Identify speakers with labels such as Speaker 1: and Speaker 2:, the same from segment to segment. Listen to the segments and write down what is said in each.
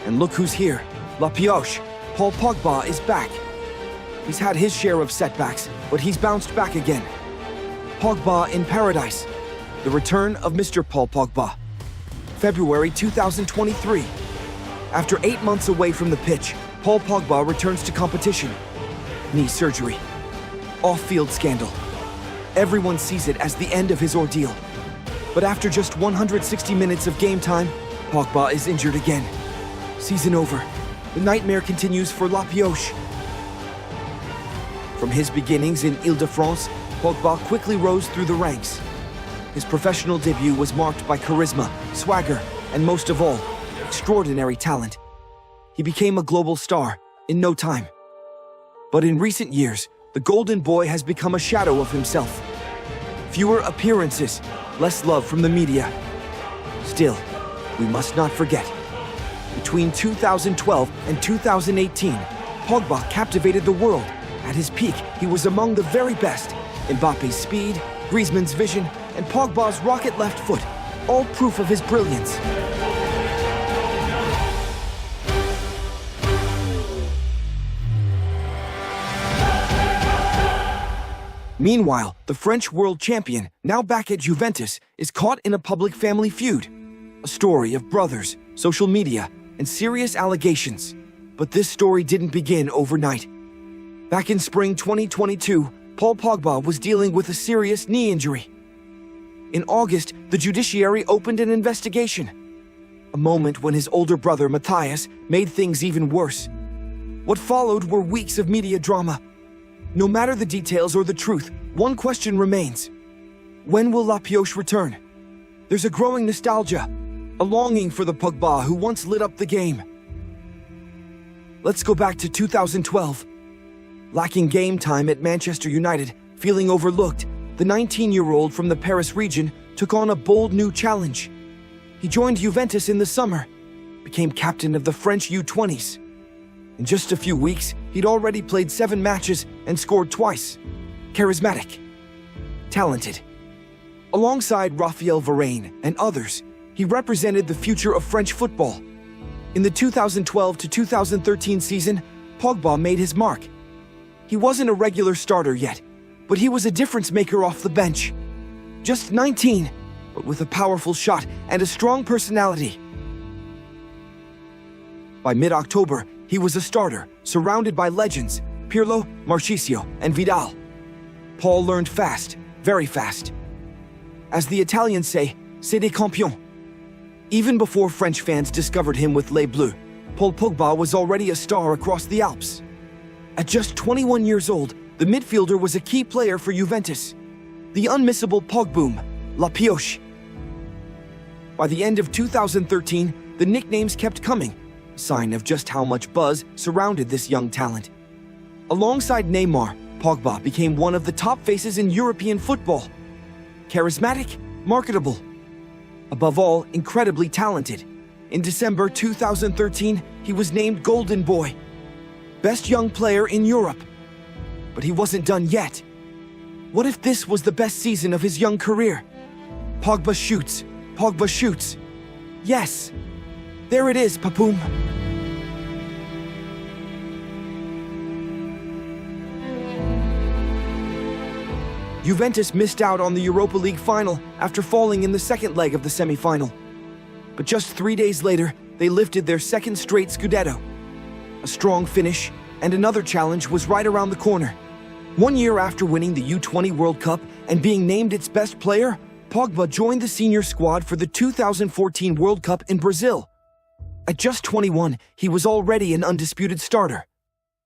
Speaker 1: And look who's here. La Pioche. Paul Pogba is back. He's had his share of setbacks, but he's bounced back again. Pogba in paradise. The return of Mr. Paul Pogba. February 2023. After 8 months away from the pitch, Paul Pogba returns to competition. Knee surgery. Off-field scandal. Everyone sees it as the end of his ordeal. But after just 160 minutes of game time, Pogba is injured again. Season over. The nightmare continues for La Pioche. From his beginnings in Ile-de-France, Pogba quickly rose through the ranks. His professional debut was marked by charisma, swagger, and most of all, extraordinary talent. He became a global star in no time. But in recent years, the Golden Boy has become a shadow of himself. Fewer appearances, less love from the media. Still, we must not forget. Between 2012 and 2018, Pogba captivated the world. At his peak, he was among the very best. Mbappe's speed, Griezmann's vision, and Pogba's rocket left foot, all proof of his brilliance. Meanwhile, the French world champion, now back at Juventus, is caught in a public family feud. A story of brothers, social media, and serious allegations. But this story didn't begin overnight. Back in spring 2022, Paul Pogba was dealing with a serious knee injury. In August, the judiciary opened an investigation. A moment when his older brother, Matthias, made things even worse. What followed were weeks of media drama. No matter the details or the truth, one question remains. When will La Pioche return? There's a growing nostalgia, a longing for the Pogba who once lit up the game. Let's go back to 2012. Lacking game time at Manchester United, feeling overlooked, the 19-year-old from the Paris region took on a bold new challenge. He joined Juventus in the summer, became captain of the French U20s. In just a few weeks, he'd already played 7 matches and scored twice. Charismatic. Talented. Alongside Raphael Varane and others, he represented the future of French football. In the 2012 to 2013 season, Pogba made his mark. He wasn't a regular starter yet, but he was a difference maker off the bench. Just 19, but with a powerful shot and a strong personality. By mid-October, he was a starter, surrounded by legends, Pirlo, Marchisio, and Vidal. Paul learned fast, very fast. As the Italians say, c'est des campions. Even before French fans discovered him with Les Bleus, Paul Pogba was already a star across the Alps. At just 21 years old, the midfielder was a key player for Juventus. The unmissable Pogboom, La Pioche. By the end of 2013, the nicknames kept coming, a sign of just how much buzz surrounded this young talent. Alongside Neymar, Pogba became one of the top faces in European football. Charismatic, marketable. Above all, incredibly talented. In December 2013, he was named Golden Boy. Best young player in Europe. But he wasn't done yet. What if this was the best season of his young career? Pogba shoots. Pogba shoots. Yes. There it is, Pogboom. Juventus missed out on the Europa League final after falling in the second leg of the semi-final. But just 3 days later, they lifted their second straight Scudetto. A strong finish, and another challenge was right around the corner. 1 year after winning the U20 World Cup and being named its best player, Pogba joined the senior squad for the 2014 World Cup in Brazil. At just 21, he was already an undisputed starter.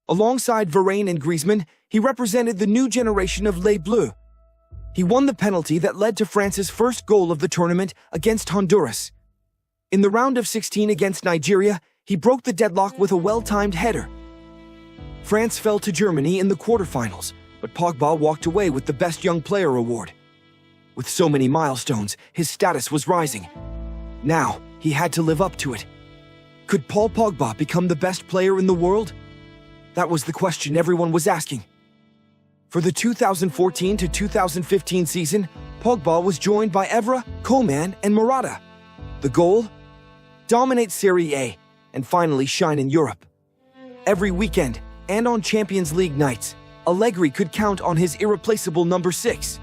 Speaker 1: Alongside Varane and Griezmann, he represented the new generation of Les Bleus. He won the penalty that led to France's first goal of the tournament against Honduras. In the round of 16 against Nigeria, he broke the deadlock with a well-timed header. France fell to Germany in the quarterfinals, but Pogba walked away with the Best Young Player award. With so many milestones, his status was rising. Now, he had to live up to it. Could Paul Pogba become the best player in the world? That was the question everyone was asking. For the 2014 to 2015 season, Pogba was joined by Evra, Coman, and Morata. The goal? Dominate Serie A, and finally shine in Europe. Every weekend, and on Champions League nights, Allegri could count on his irreplaceable number 6.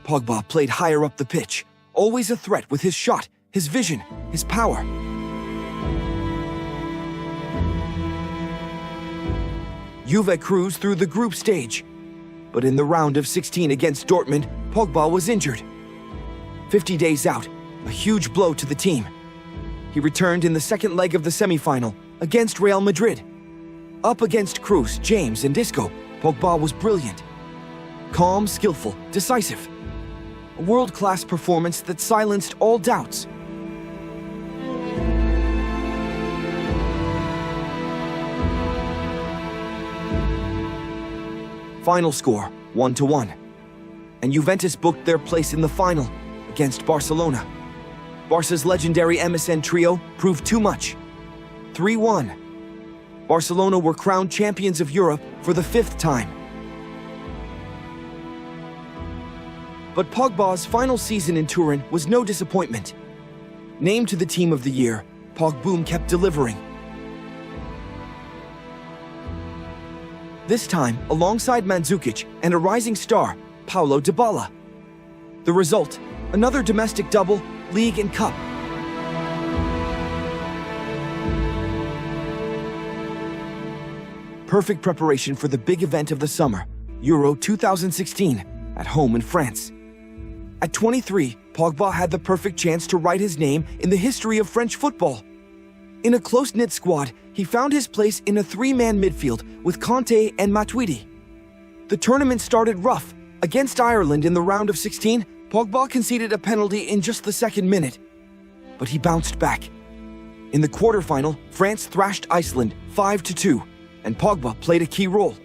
Speaker 1: Pogba played higher up the pitch, always a threat with his shot, his vision, his power. Juve cruised through the group stage, but in the round of 16 against Dortmund, Pogba was injured. 50 days out, a huge blow to the team. He returned in the second leg of the semi-final against Real Madrid. Up against Kroos, James, and Isco, Pogba was brilliant. Calm, skillful, decisive. A world-class performance that silenced all doubts. Final score, 1-1. And Juventus booked their place in the final against Barcelona. Barca's legendary MSN trio proved too much. 3-1. Barcelona were crowned champions of Europe for the 5th time. But Pogba's final season in Turin was no disappointment. Named to the Team of the Year, Pogboom kept delivering. This time, alongside Mandzukic and a rising star, Paulo Dybala. The result, another domestic double, league and cup. Perfect preparation for the big event of the summer, Euro 2016, at home in France. At 23, Pogba had the perfect chance to write his name in the history of French football. In a close-knit squad, he found his place in a 3-man midfield with Kanté and Matuidi. The tournament started rough. Against Ireland in the round of 16, Pogba conceded a penalty in just the second minute. But he bounced back. In the quarterfinal, France thrashed Iceland 5-2, and Pogba played a key role.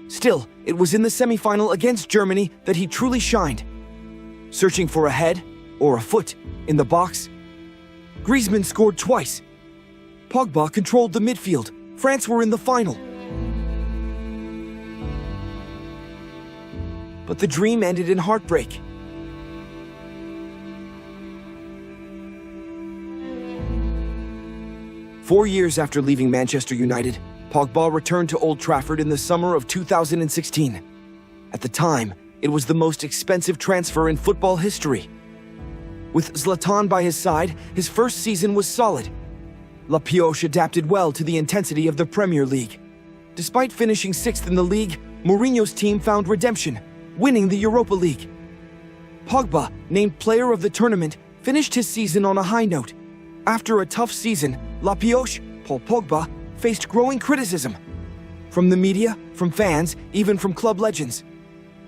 Speaker 1: Still, it was in the semi-final against Germany that he truly shined. Searching for a head or a foot in the box, Griezmann scored twice. Pogba controlled the midfield. France were in the final. But the dream ended in heartbreak. Four years after leaving Manchester United, Pogba returned to Old Trafford in the summer of 2016. At the time, it was the most expensive transfer in football history. With Zlatan by his side, his first season was solid. La Pioche adapted well to the intensity of the Premier League. Despite finishing 6th in the league, Mourinho's team found redemption, winning the Europa League. Pogba, named player of the tournament, finished his season on a high note. After a tough season, La Pioche, Paul Pogba, faced growing criticism. From the media, from fans, even from club legends.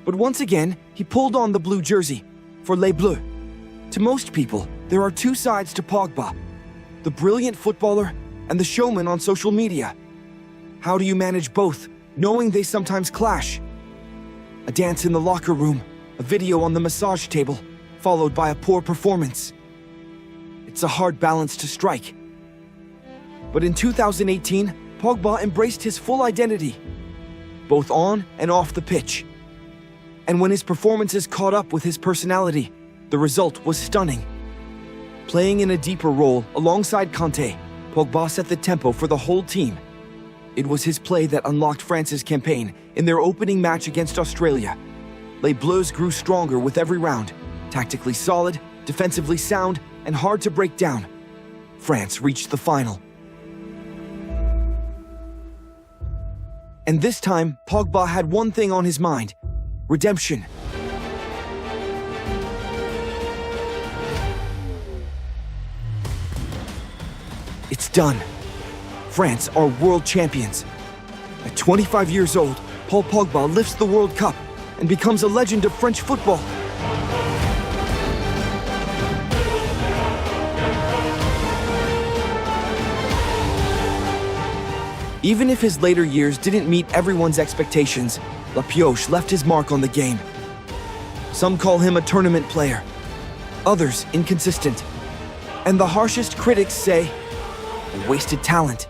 Speaker 1: But once again, he pulled on the blue jersey for Les Bleus. To most people, there are two sides to Pogba: the brilliant footballer and the showman on social media. How do you manage both, knowing they sometimes clash? A dance in the locker room, a video on the massage table, followed by a poor performance. It's a hard balance to strike. But in 2018, Pogba embraced his full identity, both on and off the pitch. And when his performances caught up with his personality, the result was stunning. Playing in a deeper role alongside Kanté, Pogba set the tempo for the whole team. It was his play that unlocked France's campaign in their opening match against Australia. Les Bleus grew stronger with every round, tactically solid, defensively sound, and hard to break down. France reached the final. And this time, Pogba had one thing on his mind: redemption. It's done. France are world champions. At 25 years old, Paul Pogba lifts the World Cup and becomes a legend of French football. Even if his later years didn't meet everyone's expectations, La Pioche left his mark on the game. Some call him a tournament player, others inconsistent, and the harshest critics say, a wasted talent.